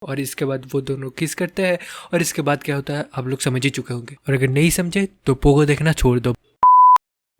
और इसके बाद वो दोनों किस करते हैं और इसके बाद क्या होता है आप लोग समझ ही चुके होंगे, और अगर नहीं समझे तो पोगो देखना छोड़ दो।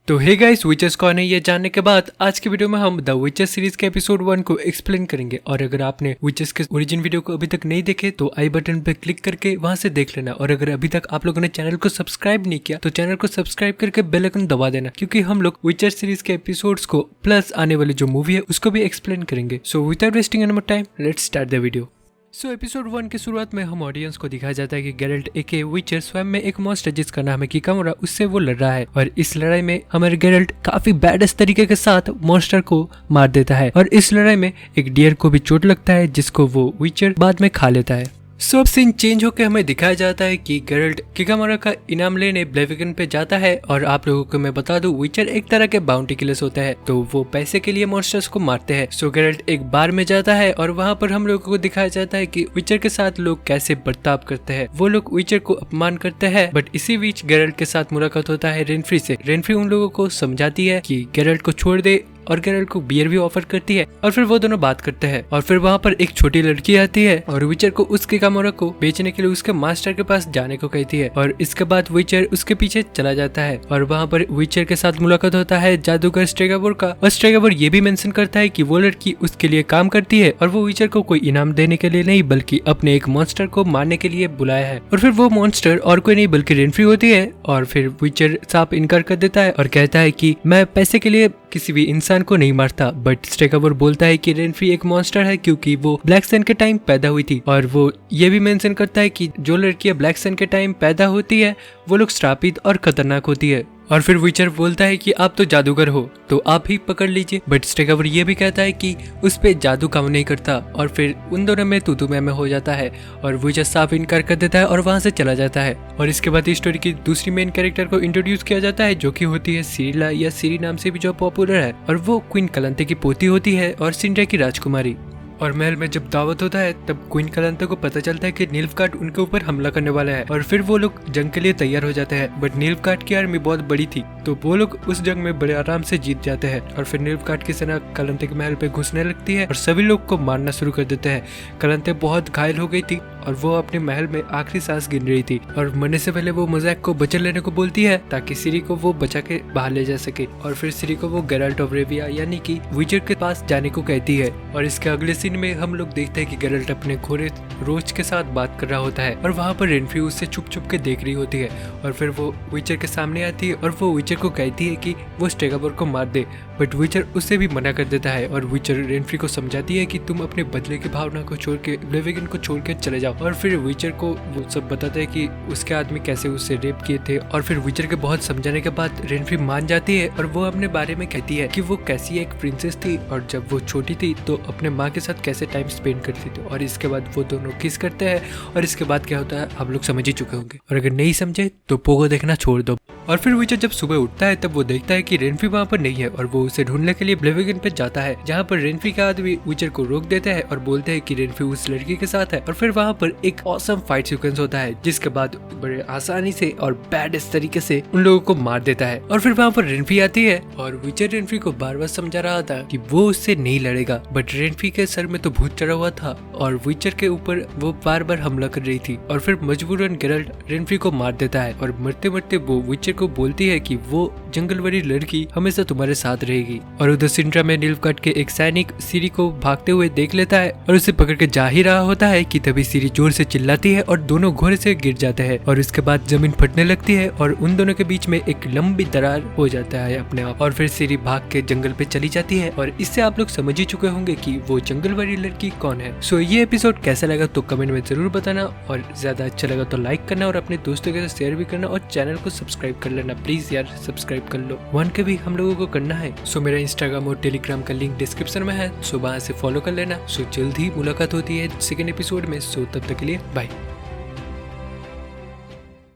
तो हे गाइस, विचर्स कौन है ये जानने के बाद आज की वीडियो में हम द विचर सीरीज के एपिसोड 1 को एक्सप्लेन करेंगे। और अगर आपने विचर्स के ओरिजिन वीडियो को अभी तक नहीं देखे तो आई बटन पे क्लिक करके वहां से देख लेना। और अगर अभी तक आप लोगों ने चैनल को सब्सक्राइब नहीं किया तो चैनल को सब्सक्राइब करके बेल आइकन दबा देना, क्योंकि हम लोग विचर सीरीज के एपिसोड्स को प्लस आने वाली जो मूवी है उसको भी एक्सप्लेन करेंगे। So without wasting any more time, let's start the video. Episode 1 की शुरुआत में हम ऑडियंस को दिखाया जाता है कि गेरल्ट एके विचर स्वयं में एक मॉन्स्टर जिसका नाम है किकामुरा, उससे वो लड़ रहा है। और इस लड़ाई में हमारे गेरल्ट काफी बैडेस्ट तरीके के साथ मॉन्स्टर को मार देता है। और इस लड़ाई में एक डियर को भी चोट लगता है जिसको वो विचर बाद में खा लेता है। सब सीन चेंज होकर हमें दिखाया जाता है कि गेरल्ट किकामुरा का इनाम लेने ब्लेविगन पे जाता है। और आप लोगों को मैं बता दूं, विचर एक तरह के बाउंटी किलर्स होते हैं, तो वो पैसे के लिए मॉन्स्टर्स को मारते हैं। सो गेरल्ट एक बार में जाता है और वहाँ पर हम लोगों को दिखाया जाता है कि विचर के साथ लोग कैसे बर्ताव करते हैं। वो लोग विचर को अपमान करते हैं, बट इसी बीच गेरल्ट के साथ मुलाकात होता है रेनफ्री से। रेनफ्री उन लोगों को समझाती है कि गेरल्ट को छोड़ दे और गेरल्ट को बियर भी ऑफर करती है। और फिर वो दोनों बात करते हैं। और फिर वहाँ पर एक छोटी लड़की आती है और विचर को उस किकामुरा को बेचने के लिए उसके मास्टर के पास जाने को कहती है। और इसके बाद विचर उसके पीछे चला जाता है और वहाँ पर विचर के साथ मुलाकात होता है जादूगर स्ट्रेगाबोर का। और स्ट्रेगाबोर ये भी मेंशन करता है कि वो लड़की उसके लिए काम करती है और वो विचर को कोई इनाम देने के लिए नहीं बल्कि अपने एक मॉन्स्टर को मारने के लिए बुलाया है। और फिर वो मॉन्स्टर और कोई नहीं बल्कि रेनफ्री होती है। और फिर विचर साफ इनकार कर देता है और कहता है कि मैं पैसे के लिए किसी भी इंसान को नहीं मारता। बट स्ट्रेगाबोर बोलता है कि रेनफ्री एक मॉन्स्टर है क्योंकि वो ब्लैक सन के टाइम पैदा हुई थी। और वो ये भी मेंशन करता है कि जो लड़कियां ब्लैक सन के टाइम पैदा होती है वो लोग श्रापित और खतरनाक होती है। और फिर विचर बोलता है कि आप तो जादूगर हो तो आप ही पकड़ लीजिए। बट स्ट्रेगाबोर ये भी कहता है कि उस पे जादू काम नहीं करता। और फिर उन दोनों में तू में हो जाता है और विचर साफ इनकार कर देता है और वहां से चला जाता है। और इसके बाद स्टोरी की दूसरी मेन कैरेक्टर को इंट्रोड्यूस किया जाता है जो कि होती है सिरिला, या सिरी नाम से भी जो पॉपुलर है। और वो क्वीन कलंते की पोती होती है और सिंड्रा की राजकुमारी। और महल में जब दावत होता है तब क्वीन कलंते को पता चलता है कि नील्फगार्ड उनके ऊपर हमला करने वाला है। और फिर वो लोग जंग के लिए तैयार हो जाते हैं। बट नील्फगार्ड की आर्मी बहुत बड़ी थी तो वो लोग उस जंग में बड़े आराम से जीत जाते हैं। और फिर नील्फगार्ड की सेना कलंते के महल पे घुसने लगती है और सभी लोग को मारना शुरू कर देते हैं। कलंते बहुत घायल हो गई थी और वो अपने महल में आखिरी सांस गिन रही थी। और मरने से पहले वो मोज़ैक को बचा लेने को बोलती है ताकि सिरी को वो बचा के बाहर ले जा सके। और फिर सिरी को वो गेराल्ट ऑफ रेविया यानी कि विचर के पास जाने को कहती है। और इसके अगले सीन में हम लोग देखते हैं कि गेराल्ट अपने घोड़े रोज के साथ बात कर रहा होता है और वहाँ पर रेनफ्री उससे छुप छुप के देख रही होती है। और फिर वो विचर के सामने आती है और वो विचर को कहती है कि वो स्ट्रेगाबोर को मार दे। बट विचर उससे भी मना कर देता है। और विचर रेनफ्री को समझाती है कि तुम अपने बदले की भावना को छोड़ के ब्लेविगन को छोड़ के चले जाओ। और फिर विचर को वो सब बताते हैं कि उसके आदमी कैसे उससे रेप किए थे। और फिर विचर के बहुत समझाने के बाद रेनफ्री मान जाती है और वो अपने बारे में कहती है कि वो कैसी एक प्रिंसेस थी और जब वो छोटी थी तो अपने माँ के साथ कैसे टाइम स्पेंड करती थी। और इसके बाद वो दोनों किस करते हैं और इसके बाद क्या होता है आप लोग समझ ही चुके होंगे, और अगर नहीं समझे तो पोगो देखना छोड़ दो। और फिर विचर जब सुबह उठता है तब वो देखता है कि रेनफ्री वहाँ पर नहीं है और वो उसे ढूंढने के लिए ब्लेविगन पे जाता है, जहाँ पर रेनफ्री का आदमी विचर को रोक देते हैं और बोलते हैं कि रेनफ्री उस लड़की के साथ है। और फिर वहाँ पर एक ऑसम फाइट सीक्वेंस होता है जिसके बाद बड़े आसानी से और बैडेस्ट तरीके से उन लोगों को मार देता है। और फिर वहाँ पर रेनफ्री आती है और विचर रेनफ्री को बार बार समझा रहा था कि वो उससे नहीं लड़ेगा। बट रेनफ्री के सर में तो भूत चढ़ा हुआ था और विचर के ऊपर वो बार बार हमला कर रही थी। और फिर मजबूरन गेराल्ट रेनफ्री को मार देता है और मरते मरते वो विचर को बोलती है कि वो जंगल वाली लड़की हमेशा तुम्हारे साथ रहेगी। और उधर सिंड्रा में नील्फगार्ड के एक सैनिक सिरी को भागते हुए देख लेता है और उसे पकड़ के जा ही रहा होता है कि तभी सिरी जोर से चिल्लाती है और दोनों घोड़े से गिर जाते हैं। और इसके बाद जमीन फटने लगती है और उन दोनों के बीच में एक लंबी दरार हो जाता है अपने आप। और फिर सिरी भाग के जंगल पे चली जाती है। और इससे आप लोग समझ ही चुके होंगे कि वो जंगल वाली लड़की कौन है। सो ये एपिसोड कैसा लगा तो कमेंट में जरूर बताना, और ज्यादा अच्छा लगा तो लाइक करना और अपने दोस्तों के साथ शेयर भी करना और चैनल को सब्सक्राइब कर लेना। प्लीज यार सब्सक्राइब कर लो, 1 के भी हम लोगों को करना है। सो मेरा इंस्टाग्राम और टेलीग्राम का लिंक डिस्क्रिप्शन में है, सो वहां से फॉलो कर लेना। सो जल्द ही मुलाकात होती है सेकंड एपिसोड में। सो तब तक के लिए बाय।